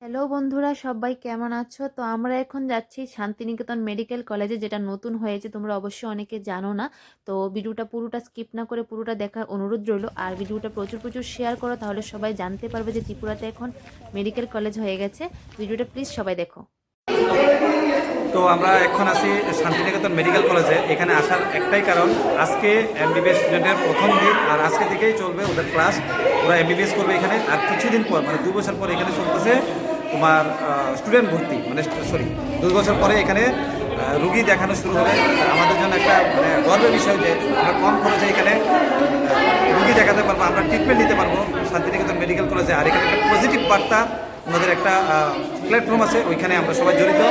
Hello বন্ধুরা, সবাই কেমন আছো? তো আমরা এখন যাচ্ছি শান্তিনিকেতন মেডিকেল কলেজে, যেটা নতুন হয়েছে। তোমরা অবশ্যই অনেকে জানো না। তো ভিডিওটা পুরোটা স্কিপ না করে পুরোটা দেখার অনুরোধ রইলো। আর ভিডিওটা প্রচুর প্রচুর শেয়ার করো, তাহলে সবাই জানতে পারবে যে ত্রিপুরাতে এখন মেডিকেল কলেজ হয়ে গেছে। ভিডিওটা প্লিজ সবাই দেখো। তো আমরা এখন আছি শান্তিনিকেতন মেডিকেল কলেজে। এখানে আসার একটাই কারণ, আজকে এমবিবিএস স্টুডেন্টের প্রথম দিন, আর আজকে থেকেই চলবে ওদের ক্লাস। ওরা এমবিবিএস করবে এখানে। আর কিছুদিন পর, মানে 2 বছর পরে এখানে চলতেছে তোমার স্টুডেন্ট ভর্তি, মানে সরি, 2 বছর পরে এখানে রুগী দেখানো শুরু হবে। আমাদের জন্য একটা মানে গর্বের বিষয় যে আমরা কম খরচে এখানে রুগী দেখাতে পারবো, আমরা ট্রিটমেন্ট নিতে পারবো শান্তিনিকেতন মেডিকেল কলেজে। আর এখানে একটা পজিটিভ বার্তা, ওনাদের একটা প্ল্যাটফর্ম আছে, ওইখানে আমরা সবাই জড়িত।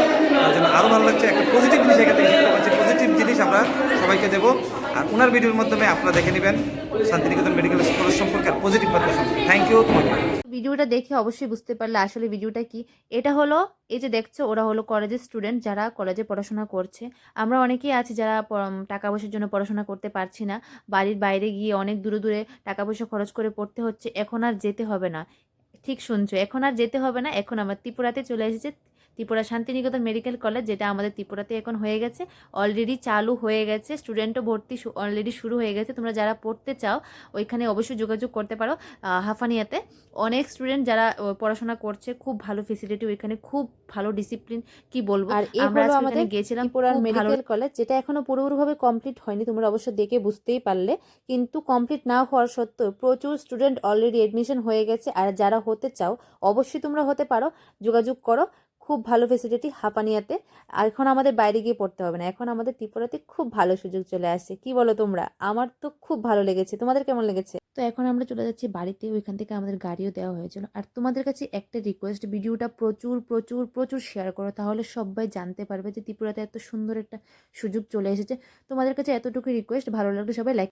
তার জন্য আরও ভালো লাগছে, একটা পজিটিভ জিনিস এখান থেকে শিখতে পারছি। পজিটিভ জিনিস আমরা সবাইকে দেবো। আর ওনার ভিডিওর মাধ্যমে আপনারা দেখে নেবেন শান্তিনিকেতন মেডিকেল কলেজ সম্পর্কে আর পজিটিভ বার্তা সম্পর্কে। থ্যাংক ইউ তোমাকে। ভিডিওটা দেখে অবশ্যই বুঝতে পারলে আসলে ভিডিওটা কি। এটা হলো, এই যে দেখছো, ওরা হলো কলেজের স্টুডেন্ট যারা কলেজে পড়াশোনা করছে। আমরা অনেকেই আছি যারা টাকা পয়সার জন্য পড়াশোনা করতে পারছি না, বাড়ির বাইরে গিয়ে অনেক দূরে দূরে টাকা পয়সা খরচ করে পড়তে হচ্ছে। এখন আর যেতে হবে না। ঠিক শুনছো, এখন আর যেতে হবে না। এখন আমার ত্রিপুরাতে চলে এসেছে ত্রিপুরা শান্তিনিকেতন মেডিকেল কলেজ, যেটা আমাদের ত্রিপুরাতে এখন হয়ে গেছে, অলরেডি চালু হয়ে গেছে। স্টুডেন্টও ভর্তি অলরেডি শুরু হয়ে গেছে। তোমরা যারা পড়তে চাও ওইখানে অবশ্যই যোগাযোগ করতে পারো। হাফানিয়াতে অনেক স্টুডেন্ট যারা পড়াশোনা করছে, খুব ভালো ফেসিলিটি ওইখানে, খুব ভালো ডিসিপ্লিন, কি বলবো। আর এই আমরা হলো আজকে আমাদের ওখানে গিয়েছিলাম, ত্রিপুরার খুব ভালো। মেডিকেল কলেজ, যেটা এখনো পুরোপুরিভাবে কমপ্লিট হয়নি, তোমরা অবশ্য দেখে বুঝতেই পারলে। কিন্তু কমপ্লিট না হওয়ার সত্ত্বেও প্রচুর স্টুডেন্ট অলরেডি এডমিশন হয়ে গেছে। আর যারা হতে চাও অবশ্যই তোমরা হতে পারো, যোগাযোগ করো। খুব ভালো ফেসিলিটি হাপানিয়াতে। আর এখন আমাদের বাইরে গিয়ে পড়তে হবে না, এখন আমাদের ত্রিপুরাতে খুব ভালো সুযোগ চলে আসছে। কি বলো তোমরা? আমার তো খুব ভালো লেগেছে, তোমাদের কেমন লেগেছে? তো এখন আমরা চলে যাচ্ছি বাড়িতে। ওইখান থেকে আমাদের গাড়িও দেওয়া হয়েছিল। আর তোমাদের কাছে একটা রিকোয়েস্ট, ভিডিওটা প্রচুর প্রচুর প্রচুর শেয়ার করো, তাহলে সবাই জানতে পারবে যে ত্রিপুরাতে এত সুন্দর একটা সুযোগ চলে এসেছে। তোমাদের কাছে এতটুকু রিকোয়েস্ট, ভালো লাগলে সবাই লাইক